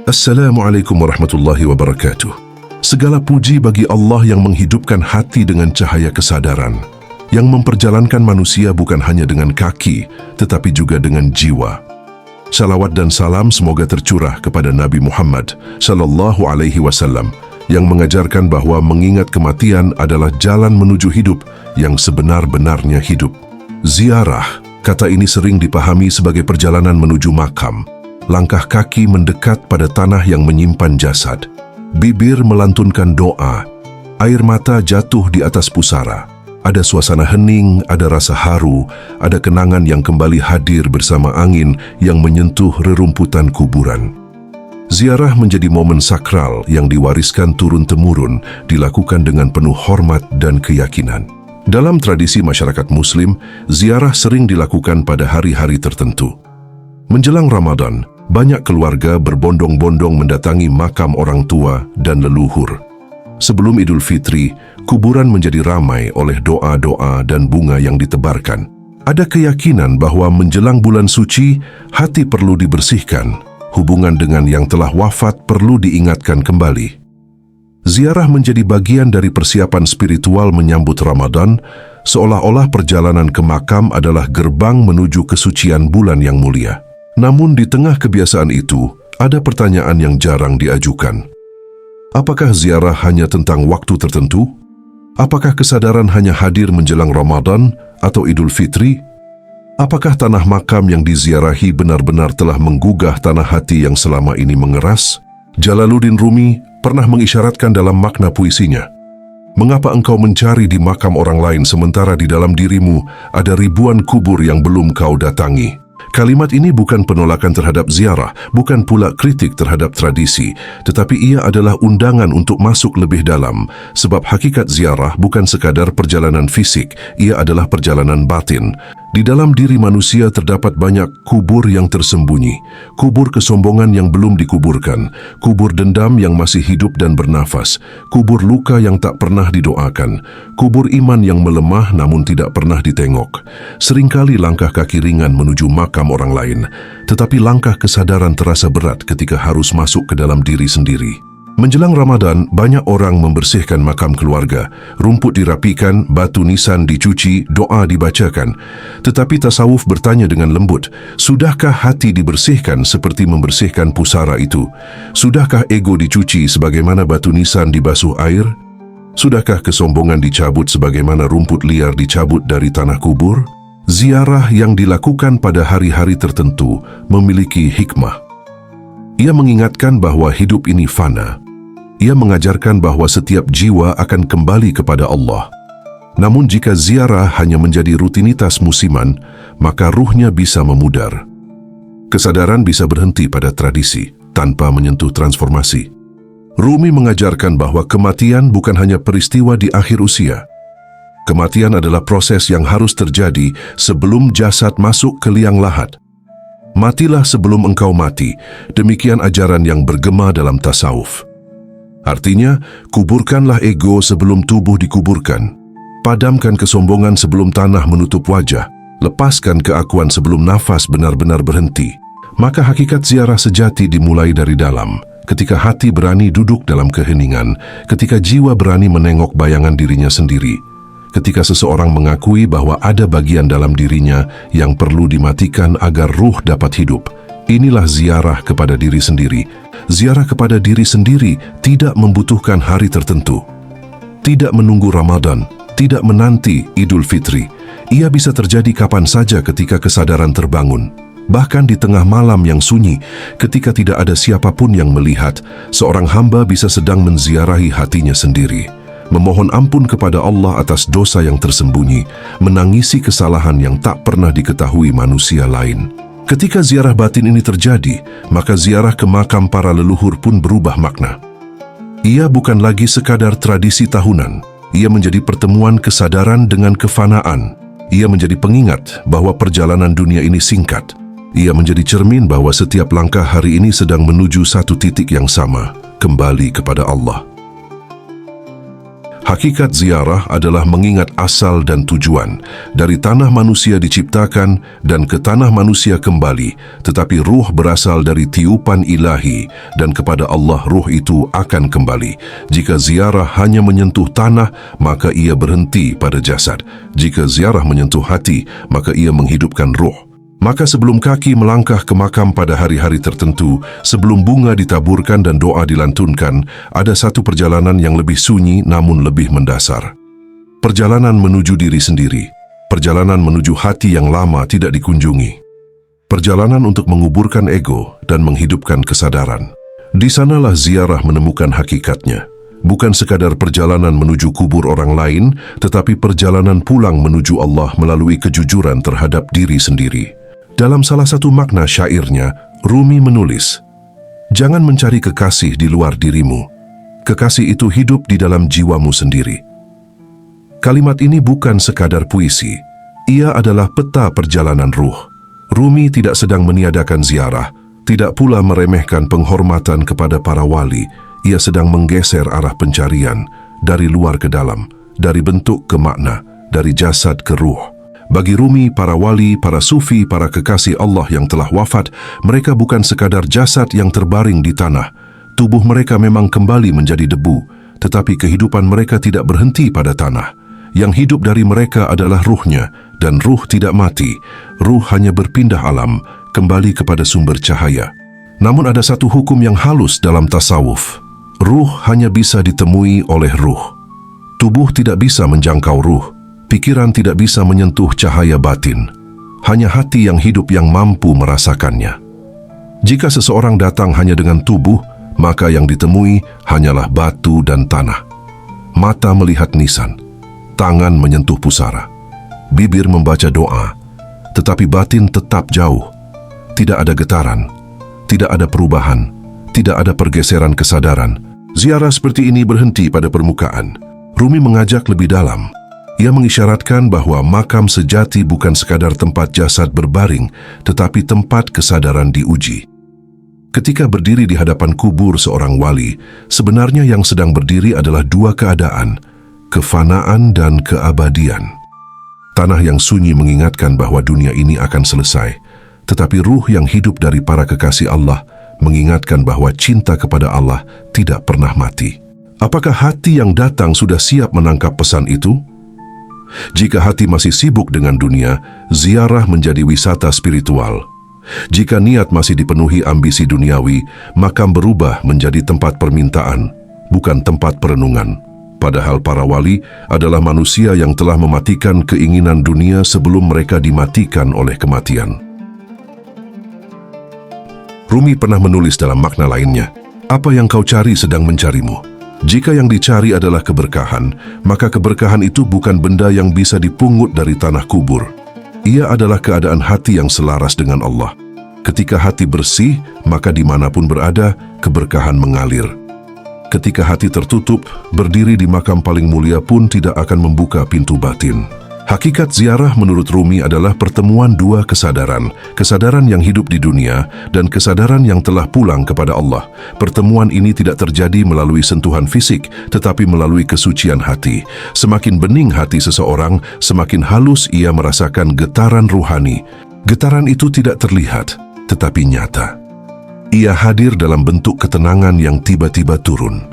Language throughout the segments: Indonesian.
Assalamualaikum warahmatullahi wabarakatuh. Segala puji bagi Allah yang menghidupkan hati dengan cahaya kesadaran, yang memperjalankan manusia bukan hanya dengan kaki, tetapi juga dengan jiwa. Salawat dan salam semoga tercurah kepada Nabi Muhammad sallallahu alaihi wasallam yang mengajarkan bahwa mengingat kematian adalah jalan menuju hidup yang sebenar-benarnya hidup. Ziarah, kata ini sering dipahami sebagai perjalanan menuju makam. Langkah kaki mendekat pada tanah yang menyimpan jasad. Bibir melantunkan doa. Air mata jatuh di atas pusara. Ada suasana hening, ada rasa haru, ada kenangan yang kembali hadir bersama angin yang menyentuh rerumputan kuburan. Ziarah menjadi momen sakral yang diwariskan turun-temurun, dilakukan dengan penuh hormat dan keyakinan. Dalam tradisi masyarakat Muslim, ziarah sering dilakukan pada hari-hari tertentu. Menjelang Ramadan, banyak keluarga berbondong-bondong mendatangi makam orang tua dan leluhur. Sebelum Idul Fitri, kuburan menjadi ramai oleh doa-doa dan bunga yang ditebarkan. Ada keyakinan bahwa menjelang bulan suci, hati perlu dibersihkan, hubungan dengan yang telah wafat perlu diingatkan kembali. Ziarah menjadi bagian dari persiapan spiritual menyambut Ramadan, seolah-olah perjalanan ke makam adalah gerbang menuju kesucian bulan yang mulia. Namun di tengah kebiasaan itu, ada pertanyaan yang jarang diajukan. Apakah ziarah hanya tentang waktu tertentu? Apakah kesadaran hanya hadir menjelang Ramadan atau Idul Fitri? Apakah tanah makam yang diziarahi benar-benar telah menggugah tanah hati yang selama ini mengeras? Jalaluddin Rumi pernah mengisyaratkan dalam makna puisinya, "Mengapa engkau mencari di makam orang lain sementara di dalam dirimu ada ribuan kubur yang belum kau datangi?" Kalimat ini bukan penolakan terhadap ziarah, bukan pula kritik terhadap tradisi, tetapi ia adalah undangan untuk masuk lebih dalam, sebab hakikat ziarah bukan sekadar perjalanan fisik, ia adalah perjalanan batin. Di dalam diri manusia terdapat banyak kubur yang tersembunyi, kubur kesombongan yang belum dikuburkan, kubur dendam yang masih hidup dan bernafas, kubur luka yang tak pernah didoakan, kubur iman yang melemah namun tidak pernah ditengok. Seringkali langkah kaki ringan menuju makam orang lain, tetapi langkah kesadaran terasa berat ketika harus masuk ke dalam diri sendiri. Menjelang Ramadan, banyak orang membersihkan makam keluarga. Rumput dirapikan, batu nisan dicuci, doa dibacakan. Tetapi tasawuf bertanya dengan lembut, sudahkah hati dibersihkan seperti membersihkan pusara itu? Sudahkah ego dicuci sebagaimana batu nisan dibasuh air? Sudahkah kesombongan dicabut sebagaimana rumput liar dicabut dari tanah kubur? Ziarah yang dilakukan pada hari-hari tertentu memiliki hikmah. Ia mengingatkan bahwa hidup ini fana. Ia mengajarkan bahwa setiap jiwa akan kembali kepada Allah. Namun jika ziarah hanya menjadi rutinitas musiman, maka ruhnya bisa memudar. Kesadaran bisa berhenti pada tradisi, tanpa menyentuh transformasi. Rumi mengajarkan bahwa kematian bukan hanya peristiwa di akhir usia. Kematian adalah proses yang harus terjadi sebelum jasad masuk ke liang lahat. Matilah sebelum engkau mati, demikian ajaran yang bergema dalam tasawuf. Artinya, kuburkanlah ego sebelum tubuh dikuburkan. Padamkan kesombongan sebelum tanah menutup wajah. Lepaskan keakuan sebelum nafas benar-benar berhenti. Maka hakikat ziarah sejati dimulai dari dalam. Ketika hati berani duduk dalam keheningan, ketika jiwa berani menengok bayangan dirinya sendiri, ketika seseorang mengakui bahwa ada bagian dalam dirinya yang perlu dimatikan agar ruh dapat hidup. Inilah ziarah kepada diri sendiri. Ziarah kepada diri sendiri tidak membutuhkan hari tertentu. Tidak menunggu Ramadan, tidak menanti Idul Fitri. Ia bisa terjadi kapan saja ketika kesadaran terbangun. Bahkan di tengah malam yang sunyi, ketika tidak ada siapapun yang melihat, seorang hamba bisa sedang menziarahi hatinya sendiri. Memohon ampun kepada Allah atas dosa yang tersembunyi, menangisi kesalahan yang tak pernah diketahui manusia lain. Ketika ziarah batin ini terjadi, maka ziarah ke makam para leluhur pun berubah makna. Ia bukan lagi sekadar tradisi tahunan, ia menjadi pertemuan kesadaran dengan kefanaan. Ia menjadi pengingat bahwa perjalanan dunia ini singkat. Ia menjadi cermin bahwa setiap langkah hari ini sedang menuju satu titik yang sama, kembali kepada Allah. Hakikat ziarah adalah mengingat asal dan tujuan. Dari tanah manusia diciptakan dan ke tanah manusia kembali, tetapi ruh berasal dari tiupan ilahi dan kepada Allah ruh itu akan kembali. Jika ziarah hanya menyentuh tanah, maka ia berhenti pada jasad. Jika ziarah menyentuh hati, maka ia menghidupkan ruh. Maka sebelum kaki melangkah ke makam pada hari-hari tertentu, sebelum bunga ditaburkan dan doa dilantunkan, ada satu perjalanan yang lebih sunyi namun lebih mendasar. Perjalanan menuju diri sendiri, perjalanan menuju hati yang lama tidak dikunjungi. Perjalanan untuk menguburkan ego dan menghidupkan kesadaran. Di sanalah ziarah menemukan hakikatnya. Bukan sekadar perjalanan menuju kubur orang lain, tetapi perjalanan pulang menuju Allah melalui kejujuran terhadap diri sendiri. Dalam salah satu makna syairnya, Rumi menulis, "Jangan mencari kekasih di luar dirimu. Kekasih itu hidup di dalam jiwamu sendiri." Kalimat ini bukan sekadar puisi, ia adalah peta perjalanan ruh. Rumi tidak sedang meniadakan ziarah, tidak pula meremehkan penghormatan kepada para wali. Ia sedang menggeser arah pencarian dari luar ke dalam, dari bentuk ke makna, dari jasad ke ruh. Bagi Rumi, para wali, para sufi, para kekasih Allah yang telah wafat, mereka bukan sekadar jasad yang terbaring di tanah. Tubuh mereka memang kembali menjadi debu, tetapi kehidupan mereka tidak berhenti pada tanah. Yang hidup dari mereka adalah ruhnya, dan ruh tidak mati. Ruh hanya berpindah alam, kembali kepada sumber cahaya. Namun ada satu hukum yang halus dalam tasawuf. Ruh hanya bisa ditemui oleh ruh. Tubuh tidak bisa menjangkau ruh. Pikiran tidak bisa menyentuh cahaya batin. Hanya hati yang hidup yang mampu merasakannya. Jika seseorang datang hanya dengan tubuh, maka yang ditemui hanyalah batu dan tanah. Mata melihat nisan, tangan menyentuh pusara, bibir membaca doa, tetapi batin tetap jauh. Tidak ada getaran, tidak ada perubahan, tidak ada pergeseran kesadaran. Ziarah seperti ini berhenti pada permukaan. Rumi mengajak lebih dalam. Ia mengisyaratkan bahwa makam sejati bukan sekadar tempat jasad berbaring, tetapi tempat kesadaran diuji. Ketika berdiri di hadapan kubur seorang wali, sebenarnya yang sedang berdiri adalah dua keadaan, kefanaan dan keabadian. Tanah yang sunyi mengingatkan bahwa dunia ini akan selesai, tetapi ruh yang hidup dari para kekasih Allah mengingatkan bahwa cinta kepada Allah tidak pernah mati. Apakah hati yang datang sudah siap menangkap pesan itu? Jika hati masih sibuk dengan dunia, ziarah menjadi wisata spiritual. Jika niat masih dipenuhi ambisi duniawi, makam berubah menjadi tempat permintaan, bukan tempat perenungan. Padahal para wali adalah manusia yang telah mematikan keinginan dunia sebelum mereka dimatikan oleh kematian. Rumi pernah menulis dalam makna lainnya, "Apa yang kau cari sedang mencarimu." Jika yang dicari adalah keberkahan, maka keberkahan itu bukan benda yang bisa dipungut dari tanah kubur. Ia adalah keadaan hati yang selaras dengan Allah. Ketika hati bersih, maka dimanapun berada, keberkahan mengalir. Ketika hati tertutup, berdiri di makam paling mulia pun tidak akan membuka pintu batin. Hakikat ziarah menurut Rumi adalah pertemuan dua kesadaran, kesadaran yang hidup di dunia dan kesadaran yang telah pulang kepada Allah. Pertemuan ini tidak terjadi melalui sentuhan fisik, tetapi melalui kesucian hati. Semakin bening hati seseorang, semakin halus ia merasakan getaran ruhani. Getaran itu tidak terlihat, tetapi nyata. Ia hadir dalam bentuk ketenangan yang tiba-tiba turun,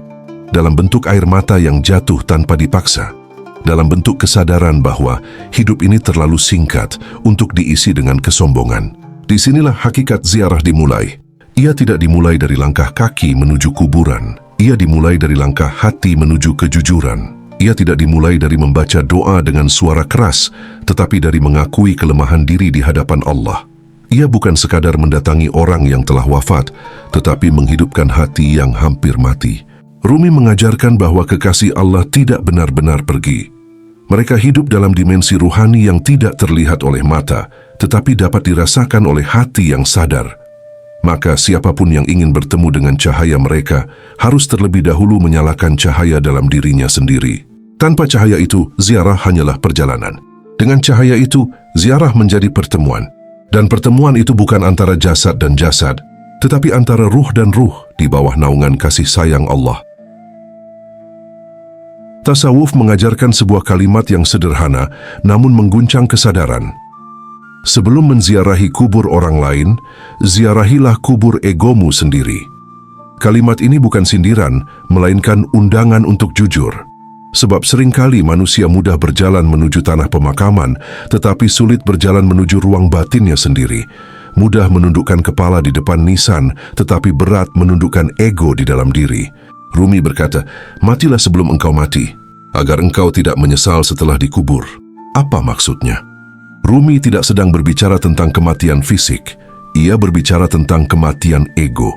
dalam bentuk air mata yang jatuh tanpa dipaksa, dalam bentuk kesadaran bahwa hidup ini terlalu singkat untuk diisi dengan kesombongan. Disinilah hakikat ziarah dimulai. Ia tidak dimulai dari langkah kaki menuju kuburan. Ia dimulai dari langkah hati menuju kejujuran. Ia tidak dimulai dari membaca doa dengan suara keras, tetapi dari mengakui kelemahan diri di hadapan Allah. Ia bukan sekadar mendatangi orang yang telah wafat, tetapi menghidupkan hati yang hampir mati. Rumi mengajarkan bahwa kekasih Allah tidak benar-benar pergi. Mereka hidup dalam dimensi ruhani yang tidak terlihat oleh mata, tetapi dapat dirasakan oleh hati yang sadar. Maka siapapun yang ingin bertemu dengan cahaya mereka harus terlebih dahulu menyalakan cahaya dalam dirinya sendiri. Tanpa cahaya itu, ziarah hanyalah perjalanan. Dengan cahaya itu, ziarah menjadi pertemuan. Dan pertemuan itu bukan antara jasad dan jasad, tetapi antara ruh dan ruh di bawah naungan kasih sayang Allah. Tasawuf mengajarkan sebuah kalimat yang sederhana namun mengguncang kesadaran. Sebelum menziarahi kubur orang lain, ziarahilah kubur egomu sendiri. Kalimat ini bukan sindiran, melainkan undangan untuk jujur. Sebab seringkali manusia mudah berjalan menuju tanah pemakaman, tetapi sulit berjalan menuju ruang batinnya sendiri. Mudah menundukkan kepala di depan nisan, tetapi berat menundukkan ego di dalam diri. Rumi berkata, "Matilah sebelum engkau mati, agar engkau tidak menyesal setelah dikubur." Apa maksudnya? Rumi tidak sedang berbicara tentang kematian fisik. Ia berbicara tentang kematian ego,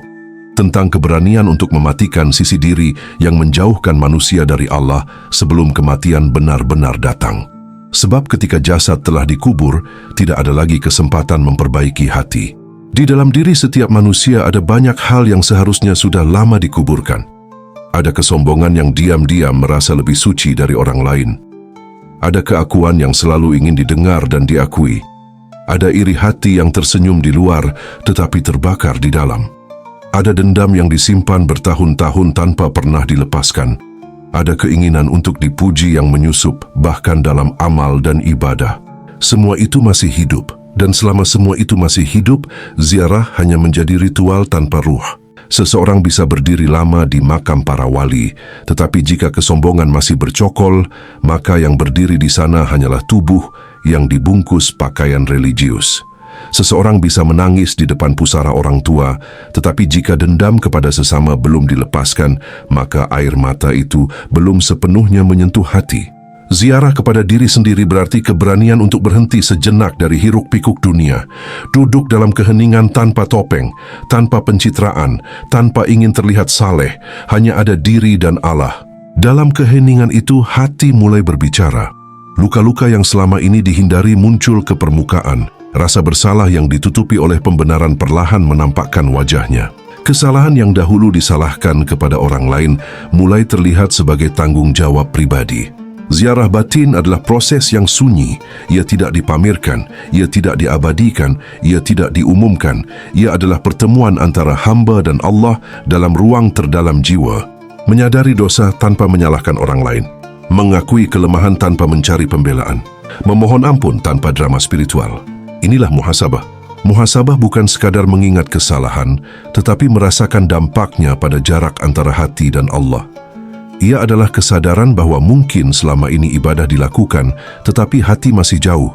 tentang keberanian untuk mematikan sisi diri yang menjauhkan manusia dari Allah sebelum kematian benar-benar datang. Sebab ketika jasad telah dikubur, tidak ada lagi kesempatan memperbaiki hati. Di dalam diri setiap manusia ada banyak hal yang seharusnya sudah lama dikuburkan. Ada kesombongan yang diam-diam merasa lebih suci dari orang lain. Ada keakuan yang selalu ingin didengar dan diakui. Ada iri hati yang tersenyum di luar tetapi terbakar di dalam. Ada dendam yang disimpan bertahun-tahun tanpa pernah dilepaskan. Ada keinginan untuk dipuji yang menyusup bahkan dalam amal dan ibadah. Semua itu masih hidup, dan selama semua itu masih hidup, ziarah hanya menjadi ritual tanpa ruh. Seseorang bisa berdiri lama di makam para wali, tetapi jika kesombongan masih bercokol, maka yang berdiri di sana hanyalah tubuh yang dibungkus pakaian religius. Seseorang bisa menangis di depan pusara orang tua, tetapi jika dendam kepada sesama belum dilepaskan, maka air mata itu belum sepenuhnya menyentuh hati. Ziarah kepada diri sendiri berarti keberanian untuk berhenti sejenak dari hiruk-pikuk dunia, duduk dalam keheningan tanpa topeng, tanpa pencitraan, tanpa ingin terlihat saleh, hanya ada diri dan Allah. Dalam keheningan itu hati mulai berbicara. Luka-luka yang selama ini dihindari muncul ke permukaan, rasa bersalah yang ditutupi oleh pembenaran perlahan menampakkan wajahnya. Kesalahan yang dahulu disalahkan kepada orang lain mulai terlihat sebagai tanggung jawab pribadi. Ziarah batin adalah proses yang sunyi. Ia tidak dipamerkan, ia tidak diabadikan, ia tidak diumumkan. Ia adalah pertemuan antara hamba dan Allah dalam ruang terdalam jiwa. Menyadari dosa tanpa menyalahkan orang lain. Mengakui kelemahan tanpa mencari pembelaan. Memohon ampun tanpa drama spiritual. Inilah muhasabah. Muhasabah bukan sekadar mengingat kesalahan, tetapi merasakan dampaknya pada jarak antara hati dan Allah. Ia adalah kesadaran bahwa mungkin selama ini ibadah dilakukan, tetapi hati masih jauh.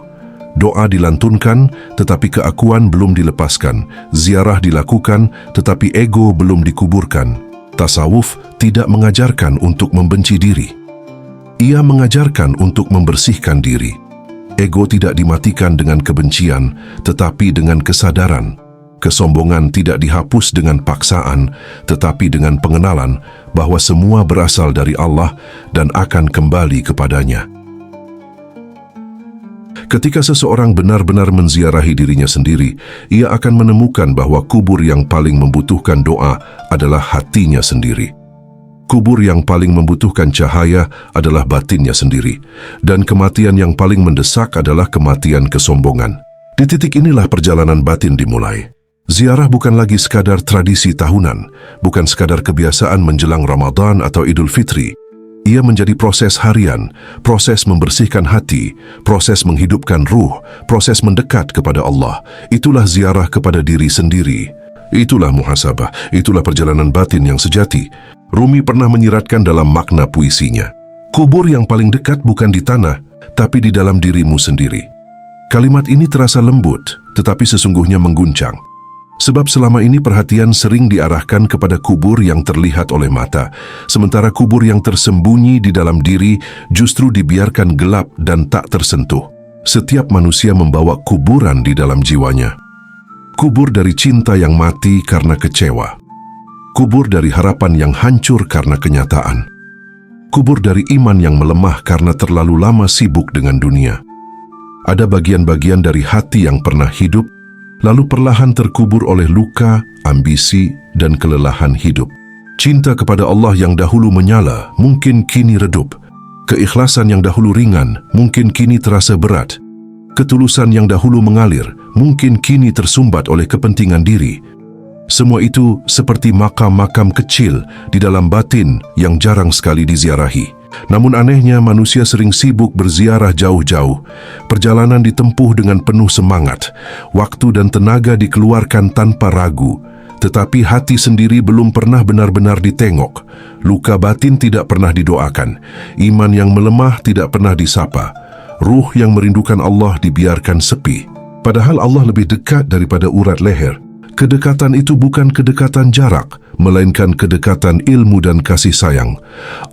Doa dilantunkan, tetapi keakuan belum dilepaskan. Ziarah dilakukan, tetapi ego belum dikuburkan. Tasawuf tidak mengajarkan untuk membenci diri. Ia mengajarkan untuk membersihkan diri. Ego tidak dimatikan dengan kebencian, tetapi dengan kesadaran. Kesombongan tidak dihapus dengan paksaan, tetapi dengan pengenalan bahwa semua berasal dari Allah dan akan kembali kepadanya. Ketika seseorang benar-benar menziarahi dirinya sendiri, ia akan menemukan bahwa kubur yang paling membutuhkan doa adalah hatinya sendiri. Kubur yang paling membutuhkan cahaya adalah batinnya sendiri, dan kematian yang paling mendesak adalah kematian kesombongan. Di titik inilah perjalanan batin dimulai. Ziarah bukan lagi sekadar tradisi tahunan, bukan sekadar kebiasaan menjelang Ramadan atau Idul Fitri. Ia menjadi proses harian, proses membersihkan hati, proses menghidupkan ruh, proses mendekat kepada Allah. Itulah ziarah kepada diri sendiri. Itulah muhasabah, itulah perjalanan batin yang sejati. Rumi pernah menyiratkan dalam makna puisinya, kubur yang paling dekat bukan di tanah, tapi di dalam dirimu sendiri. Kalimat ini terasa lembut, tetapi sesungguhnya mengguncang. Sebab selama ini perhatian sering diarahkan kepada kubur yang terlihat oleh mata, sementara kubur yang tersembunyi di dalam diri justru dibiarkan gelap dan tak tersentuh. Setiap manusia membawa kuburan di dalam jiwanya. Kubur dari cinta yang mati karena kecewa. Kubur dari harapan yang hancur karena kenyataan. Kubur dari iman yang melemah karena terlalu lama sibuk dengan dunia. Ada bagian-bagian dari hati yang pernah hidup, lalu perlahan terkubur oleh luka, ambisi, dan kelelahan hidup. Cinta kepada Allah yang dahulu menyala, mungkin kini redup. Keikhlasan yang dahulu ringan, mungkin kini terasa berat. Ketulusan yang dahulu mengalir, mungkin kini tersumbat oleh kepentingan diri. Semua itu seperti makam-makam kecil di dalam batin yang jarang sekali diziarahi. Namun anehnya manusia sering sibuk berziarah jauh-jauh. Perjalanan ditempuh dengan penuh semangat, waktu dan tenaga dikeluarkan tanpa ragu. Tetapi hati sendiri belum pernah benar-benar ditengok. Luka batin tidak pernah didoakan. Iman yang melemah tidak pernah disapa. Ruh yang merindukan Allah dibiarkan sepi. Padahal Allah lebih dekat daripada urat leher. Kedekatan itu bukan kedekatan jarak, melainkan kedekatan ilmu dan kasih sayang.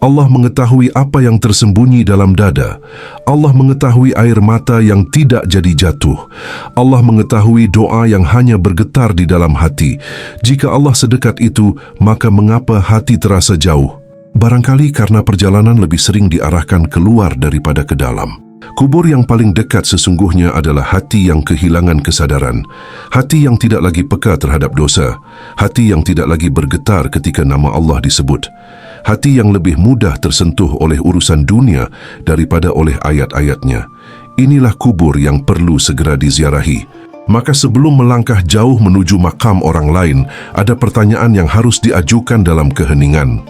Allah mengetahui apa yang tersembunyi dalam dada. Allah mengetahui air mata yang tidak jadi jatuh. Allah mengetahui doa yang hanya bergetar di dalam hati. Jika Allah sedekat itu, maka mengapa hati terasa jauh? Barangkali karena perjalanan lebih sering diarahkan keluar daripada ke dalam. Kubur yang paling dekat sesungguhnya adalah hati yang kehilangan kesadaran, hati yang tidak lagi peka terhadap dosa, hati yang tidak lagi bergetar ketika nama Allah disebut, hati yang lebih mudah tersentuh oleh urusan dunia daripada oleh ayat-ayatnya. Inilah kubur yang perlu segera diziarahi. Maka sebelum melangkah jauh menuju makam orang lain, ada pertanyaan yang harus diajukan dalam keheningan.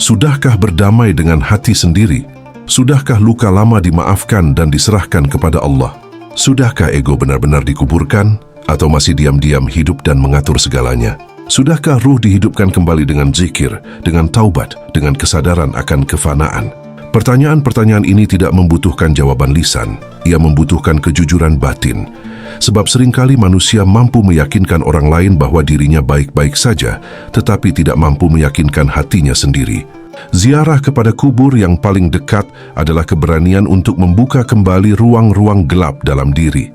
Sudahkah berdamai dengan hati sendiri? Sudahkah luka lama dimaafkan dan diserahkan kepada Allah? Sudahkah ego benar-benar dikuburkan atau masih diam-diam hidup dan mengatur segalanya? Sudahkah ruh dihidupkan kembali dengan zikir, dengan taubat, dengan kesadaran akan kefanaan? Pertanyaan-pertanyaan ini tidak membutuhkan jawaban lisan, ia membutuhkan kejujuran batin. Sebab seringkali manusia mampu meyakinkan orang lain bahwa dirinya baik-baik saja, tetapi tidak mampu meyakinkan hatinya sendiri. Ziarah kepada kubur yang paling dekat adalah keberanian untuk membuka kembali ruang-ruang gelap dalam diri.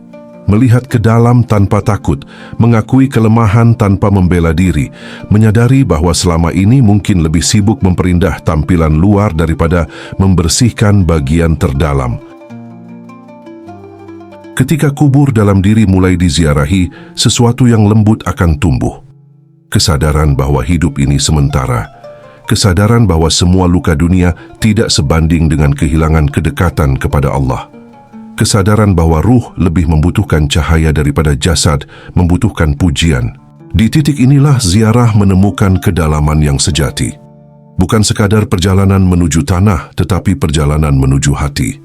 Melihat ke dalam tanpa takut, mengakui kelemahan tanpa membela diri, menyadari bahwa selama ini mungkin lebih sibuk memperindah tampilan luar daripada membersihkan bagian terdalam. Ketika kubur dalam diri mulai diziarahi, sesuatu yang lembut akan tumbuh. Kesadaran bahwa hidup ini sementara. Kesadaran bahwa semua luka dunia tidak sebanding dengan kehilangan kedekatan kepada Allah. Kesadaran bahwa ruh lebih membutuhkan cahaya daripada jasad, membutuhkan pujian. Di titik inilah ziarah menemukan kedalaman yang sejati. Bukan sekadar perjalanan menuju tanah, tetapi perjalanan menuju hati.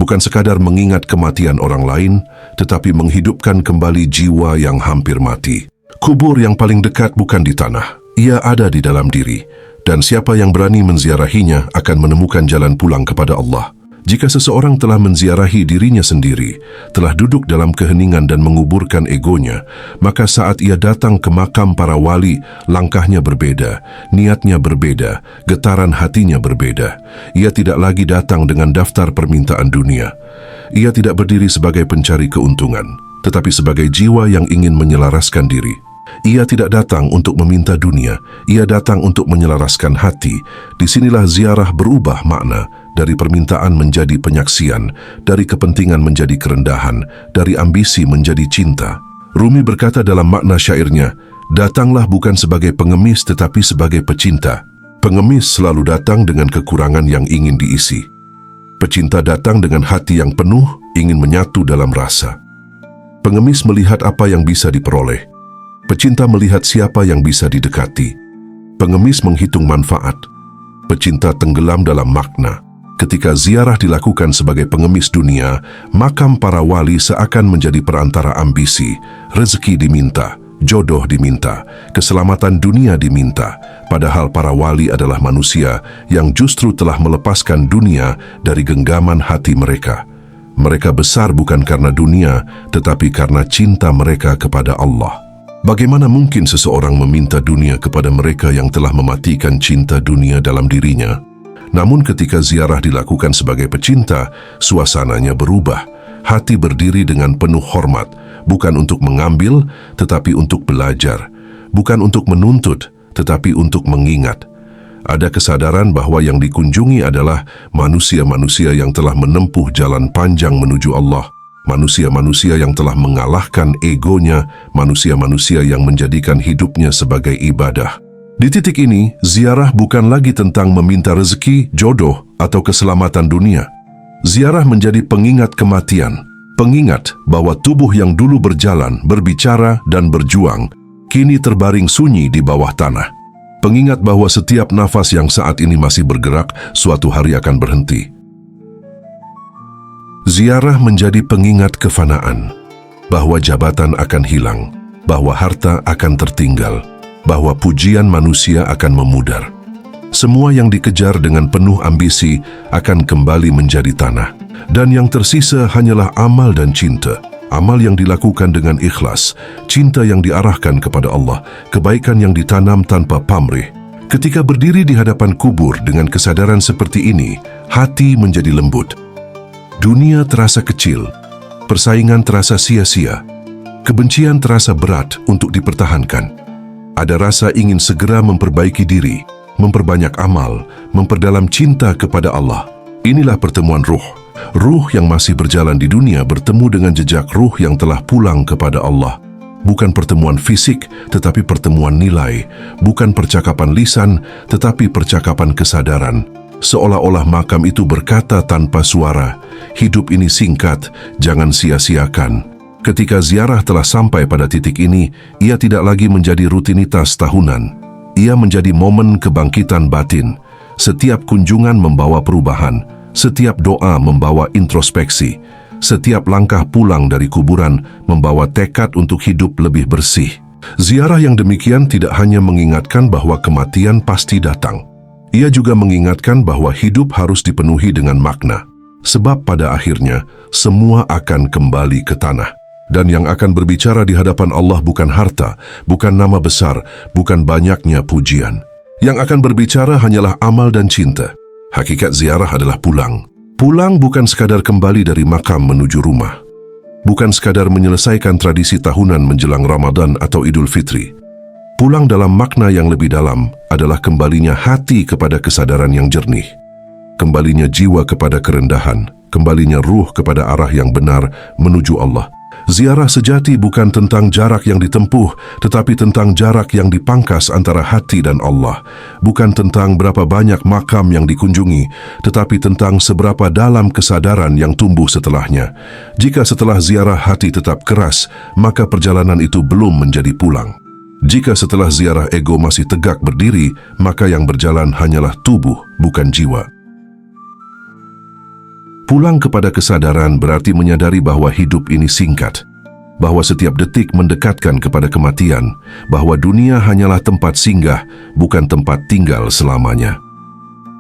Bukan sekadar mengingat kematian orang lain, tetapi menghidupkan kembali jiwa yang hampir mati. Kubur yang paling dekat bukan di tanah, ia ada di dalam diri. Dan siapa yang berani menziarahinya akan menemukan jalan pulang kepada Allah. Jika seseorang telah menziarahi dirinya sendiri, telah duduk dalam keheningan dan menguburkan egonya, maka saat ia datang ke makam para wali, langkahnya berbeda, niatnya berbeda, getaran hatinya berbeda. Ia tidak lagi datang dengan daftar permintaan dunia. Ia tidak berdiri sebagai pencari keuntungan, tetapi sebagai jiwa yang ingin menyelaraskan diri. Ia tidak datang untuk meminta dunia, ia datang untuk menyelaraskan hati. Disinilah ziarah berubah makna, dari permintaan menjadi penyaksian, dari kepentingan menjadi kerendahan, dari ambisi menjadi cinta. Rumi berkata dalam makna syairnya, datanglah bukan sebagai pengemis tetapi sebagai pecinta. Pengemis selalu datang dengan kekurangan yang ingin diisi. Pecinta datang dengan hati yang penuh, ingin menyatu dalam rasa. Pengemis melihat apa yang bisa diperoleh. Pecinta melihat siapa yang bisa didekati. Pengemis menghitung manfaat. Pecinta tenggelam dalam makna. Ketika ziarah dilakukan sebagai pengemis dunia, makam para wali seakan menjadi perantara ambisi. Rezeki diminta, jodoh diminta, keselamatan dunia diminta. Padahal para wali adalah manusia yang justru telah melepaskan dunia dari genggaman hati mereka. Mereka besar bukan karena dunia, tetapi karena cinta mereka kepada Allah. Bagaimana mungkin seseorang meminta dunia kepada mereka yang telah mematikan cinta dunia dalam dirinya? Namun ketika ziarah dilakukan sebagai pecinta, suasananya berubah. Hati berdiri dengan penuh hormat, bukan untuk mengambil, tetapi untuk belajar. Bukan untuk menuntut, tetapi untuk mengingat. Ada kesadaran bahwa yang dikunjungi adalah manusia-manusia yang telah menempuh jalan panjang menuju Allah. Manusia-manusia yang telah mengalahkan egonya, manusia-manusia yang menjadikan hidupnya sebagai ibadah. Di titik ini, ziarah bukan lagi tentang meminta rezeki, jodoh, atau keselamatan dunia. Ziarah menjadi pengingat kematian, pengingat bahwa tubuh yang dulu berjalan, berbicara, dan berjuang, kini terbaring sunyi di bawah tanah. Pengingat bahwa setiap nafas yang saat ini masih bergerak, suatu hari akan berhenti. Ziarah menjadi pengingat kefanaan, bahwa jabatan akan hilang, bahwa harta akan tertinggal, bahwa pujian manusia akan memudar. Semua yang dikejar dengan penuh ambisi akan kembali menjadi tanah, dan yang tersisa hanyalah amal dan cinta. Amal yang dilakukan dengan ikhlas, cinta yang diarahkan kepada Allah, kebaikan yang ditanam tanpa pamrih. Ketika berdiri di hadapan kubur dengan kesadaran seperti ini, hati menjadi lembut. Dunia terasa kecil, persaingan terasa sia-sia, kebencian terasa berat untuk dipertahankan. Ada rasa ingin segera memperbaiki diri, memperbanyak amal, memperdalam cinta kepada Allah. Inilah pertemuan ruh. Ruh yang masih berjalan di dunia bertemu dengan jejak ruh yang telah pulang kepada Allah. Bukan pertemuan fisik, tetapi pertemuan nilai. Bukan percakapan lisan, tetapi percakapan kesadaran. Seolah-olah makam itu berkata tanpa suara, hidup ini singkat, jangan sia-siakan. Ketika ziarah telah sampai pada titik ini, ia tidak lagi menjadi rutinitas tahunan. Ia menjadi momen kebangkitan batin. Setiap kunjungan membawa perubahan. Setiap doa membawa introspeksi. Setiap langkah pulang dari kuburan membawa tekad untuk hidup lebih bersih. Ziarah yang demikian tidak hanya mengingatkan bahwa kematian pasti datang. Ia juga mengingatkan bahwa hidup harus dipenuhi dengan makna. Sebab pada akhirnya, semua akan kembali ke tanah. Dan yang akan berbicara di hadapan Allah bukan harta, bukan nama besar, bukan banyaknya pujian. Yang akan berbicara hanyalah amal dan cinta. Hakikat ziarah adalah pulang. Pulang bukan sekadar kembali dari makam menuju rumah. Bukan sekadar menyelesaikan tradisi tahunan menjelang Ramadan atau Idul Fitri. Pulang dalam makna yang lebih dalam adalah kembalinya hati kepada kesadaran yang jernih. Kembalinya jiwa kepada kerendahan. Kembalinya ruh kepada arah yang benar menuju Allah. Ziarah sejati bukan tentang jarak yang ditempuh, tetapi tentang jarak yang dipangkas antara hati dan Allah. Bukan tentang berapa banyak makam yang dikunjungi, tetapi tentang seberapa dalam kesadaran yang tumbuh setelahnya. Jika setelah ziarah hati tetap keras, maka perjalanan itu belum menjadi pulang. Jika setelah ziarah ego masih tegak berdiri, maka yang berjalan hanyalah tubuh, bukan jiwa. Pulang kepada kesadaran berarti menyadari bahwa hidup ini singkat, bahwa setiap detik mendekatkan kepada kematian, bahwa dunia hanyalah tempat singgah, bukan tempat tinggal selamanya.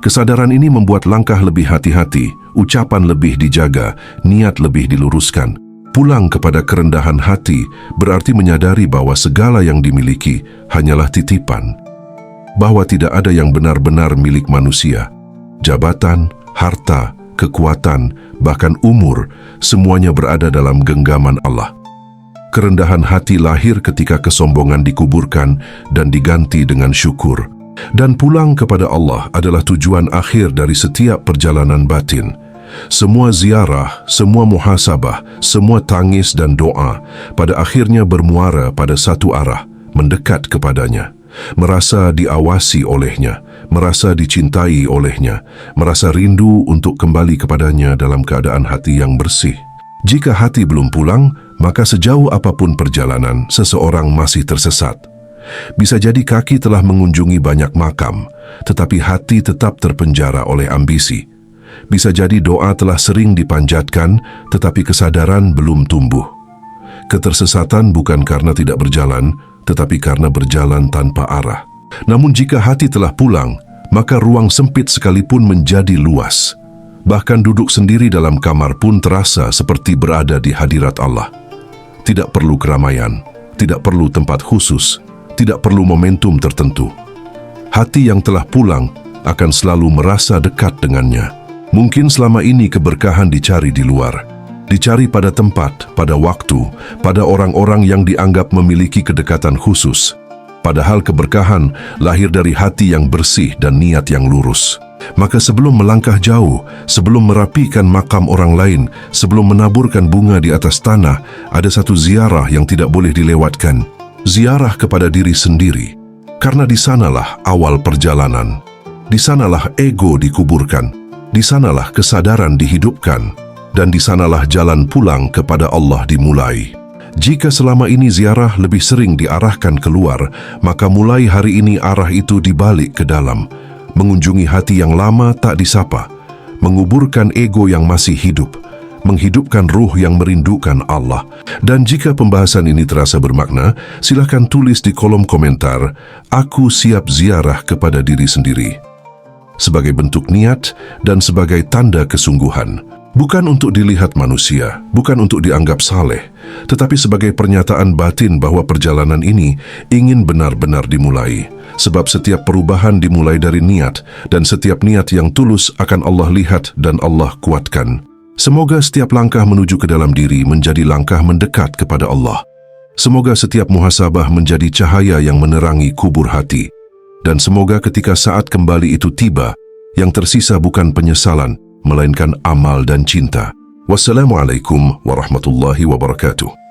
Kesadaran ini membuat langkah lebih hati-hati, ucapan lebih dijaga, niat lebih diluruskan. Pulang kepada kerendahan hati berarti menyadari bahwa segala yang dimiliki hanyalah titipan, bahwa tidak ada yang benar-benar milik manusia. Jabatan, harta, kekuatan, bahkan umur, semuanya berada dalam genggaman Allah. Kerendahan hati lahir ketika kesombongan dikuburkan dan diganti dengan syukur. Dan pulang kepada Allah adalah tujuan akhir dari setiap perjalanan batin. Semua ziarah, semua muhasabah, semua tangis dan doa, pada akhirnya bermuara pada satu arah, mendekat kepadanya. Merasa diawasi olehnya, merasa dicintai olehnya, merasa rindu untuk kembali kepadanya dalam keadaan hati yang bersih. Jika hati belum pulang, maka sejauh apapun perjalanan, seseorang masih tersesat. Bisa jadi kaki telah mengunjungi banyak makam, tetapi hati tetap terpenjara oleh ambisi. Bisa jadi doa telah sering dipanjatkan, tetapi kesadaran belum tumbuh. Ketersesatan bukan karena tidak berjalan, tetapi karena berjalan tanpa arah. Namun jika hati telah pulang, maka ruang sempit sekalipun menjadi luas. Bahkan duduk sendiri dalam kamar pun terasa seperti berada di hadirat Allah. Tidak perlu keramaian, tidak perlu tempat khusus, tidak perlu momentum tertentu. Hati yang telah pulang akan selalu merasa dekat dengannya. Mungkin selama ini keberkahan dicari di luar, dicari pada tempat, pada waktu, pada orang-orang yang dianggap memiliki kedekatan khusus. Padahal keberkahan lahir dari hati yang bersih dan niat yang lurus. Maka sebelum melangkah jauh, sebelum merapikan makam orang lain, sebelum menaburkan bunga di atas tanah, ada satu ziarah yang tidak boleh dilewatkan. Ziarah kepada diri sendiri. Karena di sanalah awal perjalanan. Di sanalah ego dikuburkan. Di sanalah kesadaran dihidupkan. Dan di sanalah jalan pulang kepada Allah dimulai. Jika selama ini ziarah lebih sering diarahkan keluar, maka mulai hari ini arah itu dibalik ke dalam, mengunjungi hati yang lama tak disapa, menguburkan ego yang masih hidup, menghidupkan ruh yang merindukan Allah. Dan jika pembahasan ini terasa bermakna, silakan tulis di kolom komentar, "Aku siap ziarah kepada diri sendiri." Sebagai bentuk niat dan sebagai tanda kesungguhan. Bukan untuk dilihat manusia, bukan untuk dianggap saleh, tetapi sebagai pernyataan batin bahwa perjalanan ini ingin benar-benar dimulai. Sebab setiap perubahan dimulai dari niat, dan setiap niat yang tulus akan Allah lihat dan Allah kuatkan. Semoga setiap langkah menuju ke dalam diri menjadi langkah mendekat kepada Allah. Semoga setiap muhasabah menjadi cahaya yang menerangi kubur hati. Dan semoga ketika saat kembali itu tiba, yang tersisa bukan penyesalan, melainkan amal dan cinta. Wassalamualaikum warahmatullahi wabarakatuh.